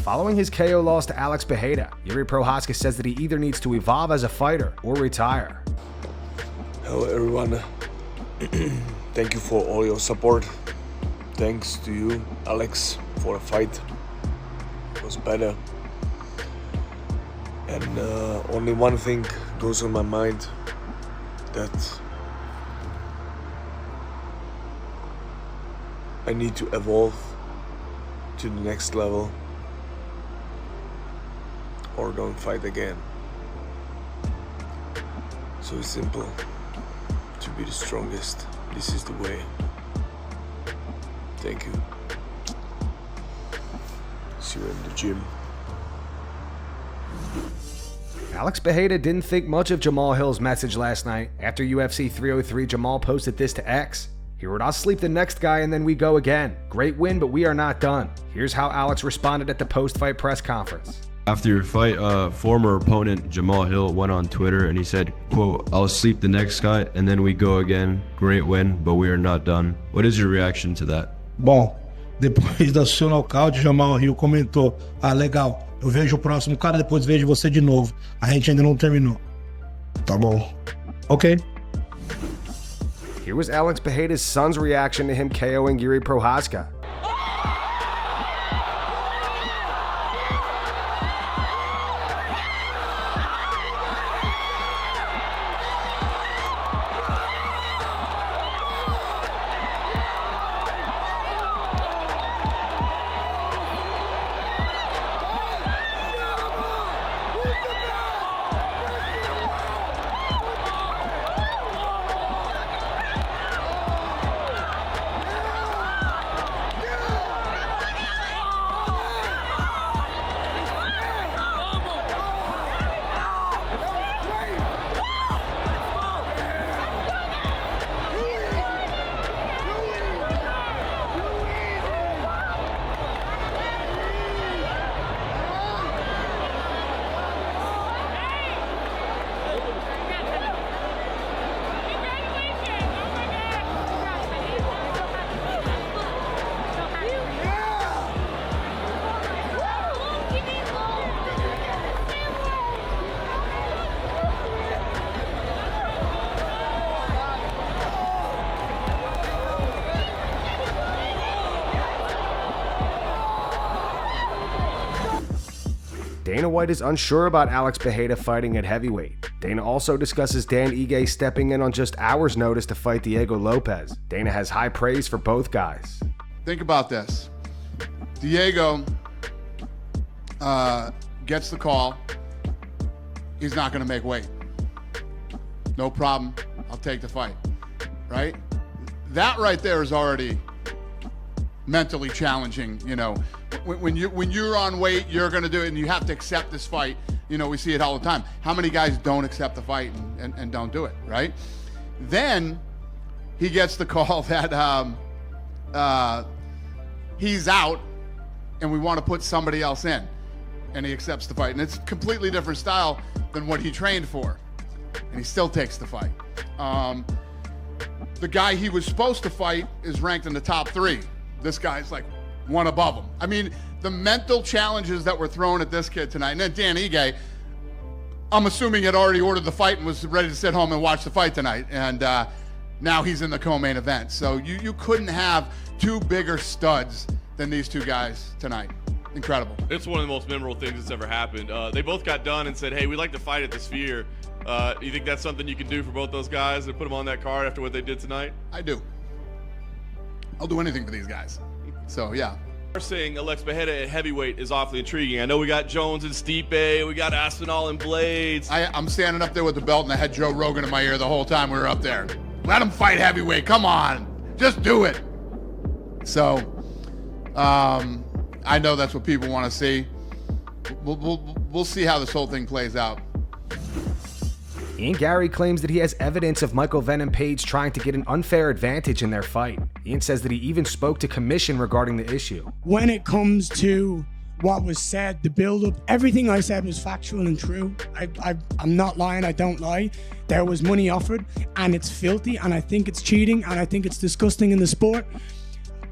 Following his KO loss to Alex Pereira, Jiri Prochazka says that he either needs to evolve as a fighter or retire. Hello everyone, thank you for all your support. Thanks to you, Alex, for the fight. It was better. And only one thing goes on my mind, that I need to evolve to the next level or don't fight again. So it's simple. To be the strongest, this is the way. Thank you. See you in the gym. Alex Pereira didn't think much of Jamahal Hill's message last night. After UFC 303, Jamahal posted this to X. He wrote, "I'll sleep the next guy and then we go again. Great win, but we are not done." Here's how Alex responded at the post-fight press conference. After your fight, former opponent Jamahal Hill went on Twitter and he said, quote, "I'll sleep the next guy and then we go again. Great win, but we are not done." What is your reaction to that? Bom, depois do seu nocaute, Jamahal Hill comentou: "Ah, legal, eu vejo o próximo cara, depois vejo você de novo. A gente ainda não terminou." Tá bom. Ok. Here was Alex Pereira's son's reaction to him KOing Jiri Prochazka. Dana White is unsure about Alex Pereira fighting at heavyweight. Dana also discusses Dan Ige stepping in on just hours' notice to fight Diego Lopez. Dana has high praise for both guys. Think about this. Diego gets the call. He's not going to make weight. No problem. I'll take the fight. Right? That right there is already mentally challenging, you know. When you're on weight, you're going to do it, and you have to accept this fight. You know, we see it all the time. How many guys don't accept the fight and don't do it, right? Then he gets the call that he's out, and we want to put somebody else in, and he accepts the fight. And it's a completely different style than what he trained for, and he still takes the fight. The guy he was supposed to fight is ranked in the top 3. This guy's like one above him. I mean, the mental challenges that were thrown at this kid tonight. And then Dan Ige, I'm assuming had already ordered the fight and was ready to sit home and watch the fight tonight. And now he's in the co-main event. So you couldn't have two bigger studs than these two guys tonight. Incredible. It's one of the most memorable things that's ever happened. They both got done and said, "Hey, we'd like to fight at the Sphere." You think that's something you can do for both those guys and put them on that card after what they did tonight? I do. I'll do anything for these guys. So, yeah. We're saying Alex Pereira at heavyweight is awfully intriguing. I know we got Jones and Stipe, we got Aspinall and Blades. I'm standing up there with the belt and I had Joe Rogan in my ear the whole time we were up there. Let him fight heavyweight, come on, just do it. So, I know that's what people want to see. We'll see how this whole thing plays out. Ian Garry claims that he has evidence of Michael Venom Page trying to get an unfair advantage in their fight. Ian says that he even spoke to commission regarding the issue. When it comes to what was said, the build-up, everything I said was factual and true. I'm not lying, I don't lie. There was money offered, and it's filthy, and I think it's cheating, and I think it's disgusting in the sport.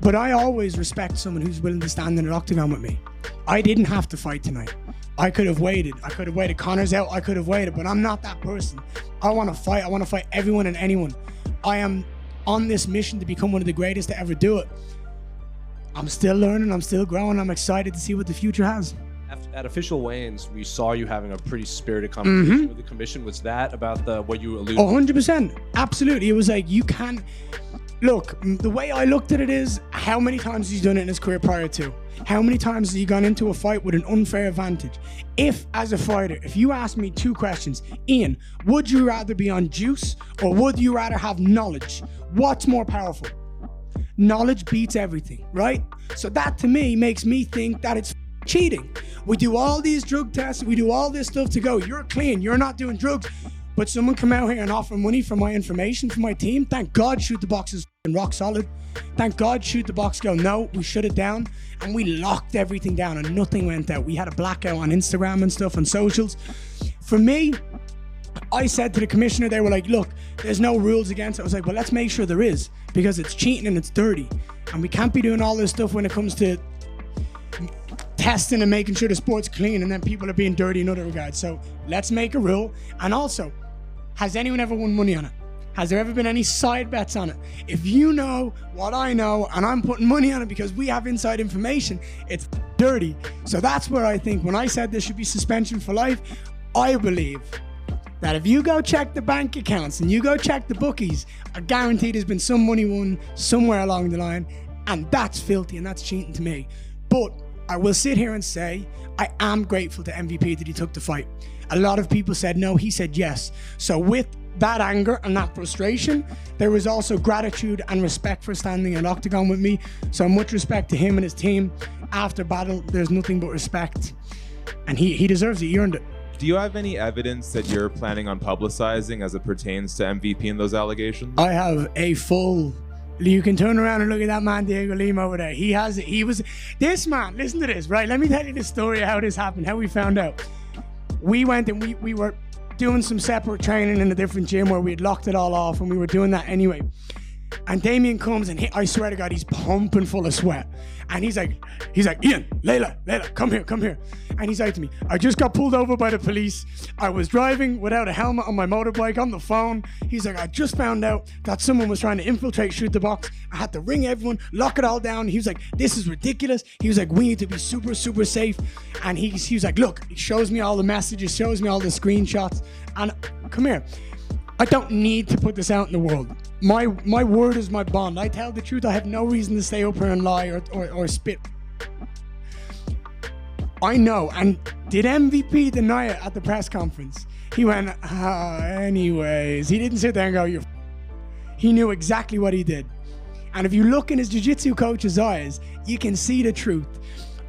But I always respect someone who's willing to stand in an octagon with me. I didn't have to fight tonight. I could have waited. Connor's out. I could have waited, but I'm not that person. I want to fight. I want to fight everyone and anyone. I am on this mission to become one of the greatest to ever do it. I'm still learning. I'm still growing. I'm excited to see what the future has. At official weigh-ins, we saw you having a pretty spirited conversation with the commission. Was that about what you alluded to? 100%. Absolutely. It was like, you can't... Look, the way I looked at it is, how many times has he done it in his career prior to? How many times has he gone into a fight with an unfair advantage? If, as a fighter, if you ask me 2 questions, Ian, would you rather be on juice or would you rather have knowledge? What's more powerful? Knowledge beats everything, right? So that to me makes me think that it's cheating. We do all these drug tests, we do all this stuff to go, you're clean, you're not doing drugs. But someone come out here and offer money for my information, for my team. Thank God Shoot the Box is rock solid. Thank God Shoot the Box go, no, we shut it down. And we locked everything down and nothing went out. We had a blackout on Instagram and stuff, on socials. For me, I said to the commissioner, they were like, look, there's no rules against it. I was like, well, let's make sure there is, because it's cheating and it's dirty. And we can't be doing all this stuff when it comes to testing and making sure the sport's clean and then people are being dirty in other regards. So let's make a rule. And also, has anyone ever won money on it? Has there ever been any side bets on it? If you know what I know and I'm putting money on it because we have inside information, it's dirty. So that's where I think when I said there should be suspension for life, I believe that if you go check the bank accounts and you go check the bookies, I guarantee there's been some money won somewhere along the line, and that's filthy and that's cheating to me. But I will sit here and say I am grateful to MVP that he took the fight. A lot of people said no, he said yes. So with that anger and that frustration, there was also gratitude and respect for standing in an octagon with me. So much respect to him and his team. After battle, there's nothing but respect. And he deserves it, he earned it. Do you have any evidence that you're planning on publicizing as it pertains to MVP and those allegations? I have a full... You can turn around and look at that man, Diego Lima, over there. This man, listen to this, right? Let me tell you the story of how this happened, how we found out. We went and we were doing some separate training in a different gym where we had locked it all off, and we were doing that anyway. And Damien comes and I swear to God, he's pumping full of sweat. And he's like, Ian, Layla, come here. And he's like to me, I just got pulled over by the police. I was driving without a helmet on my motorbike on the phone. He's like, I just found out that someone was trying to infiltrate Shoot the Box. I had to ring everyone, lock it all down. He was like, this is ridiculous. He was like, we need to be super, super safe. And he was like, look, he shows me all the messages, shows me all the screenshots. And come here. I don't need to put this out in the world. My word is my bond. I tell the truth. I have no reason to stay up here and lie or spit. I know. And did MVP deny it at the press conference? He went, anyways. He didn't sit there and go, he knew exactly what he did. And if you look in his jiu-jitsu coach's eyes, you can see the truth.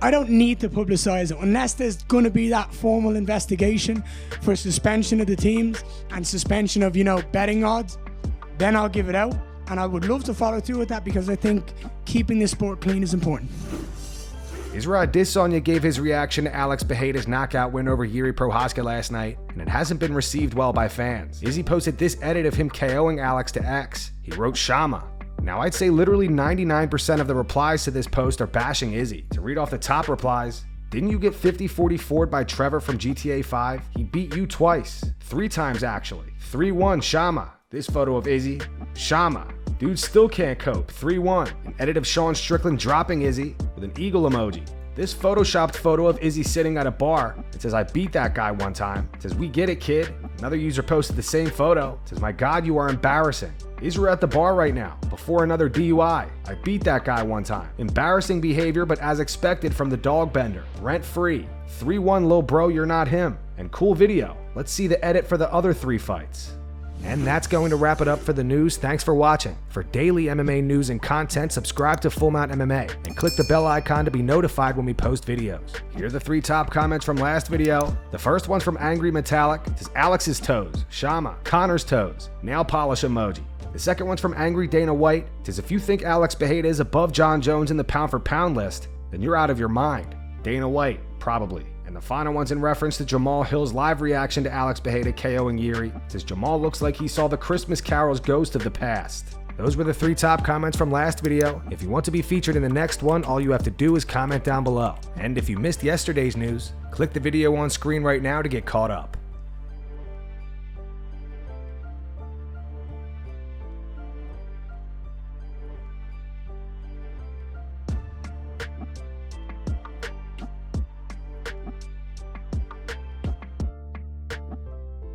I don't need to publicize it unless there's going to be that formal investigation for suspension of the teams and suspension of, betting odds. Then I'll give it out. And I would love to follow through with that because I think keeping this sport clean is important. Israel Adesanya gave his reaction to Alex Pereira's knockout win over Jiri Prochazka last night, and it hasn't been received well by fans. Izzy posted this edit of him KOing Alex to X. He wrote Shama. Now, I'd say literally 99% of the replies to this post are bashing Izzy. To read off the top replies, didn't you get 50-44'd by Trevor from GTA 5? He beat you twice. 3 times, actually. 3-1, Shama. This photo of Izzy. Shama. Dude still can't cope. 3-1. An edit of Sean Strickland dropping Izzy with an eagle emoji. This photoshopped photo of Izzy sitting at a bar. It says, I beat that guy one time. It says, we get it, kid. Another user posted the same photo. It says, my God, you are embarrassing. Israel at the bar right now, before another DUI. I beat that guy one time. Embarrassing behavior, but as expected from the dog bender. Rent free. 3-1, lil bro, you're not him. And cool video. Let's see the edit for the other 3 fights. And that's going to wrap it up for the news. Thanks for watching. For daily MMA news and content, subscribe to Full Mount MMA and click the bell icon to be notified when we post videos. Here are the 3 top comments from last video. The first one's from Angry Metallic. It says Alex's toes, Shama, Connor's toes, nail polish emoji. The second one's from Angry Dana White. It says if you think Alex Pereira is above John Jones in the pound for pound list, then you're out of your mind. Dana White, probably. And the final one's in reference to Jamahal Hill's live reaction to Alex Pereira KOing Jiri. It says Jamahal looks like he saw the Christmas Carol's ghost of the past. Those were the 3 top comments from last video. If you want to be featured in the next one, all you have to do is comment down below. And if you missed yesterday's news, click the video on screen right now to get caught up.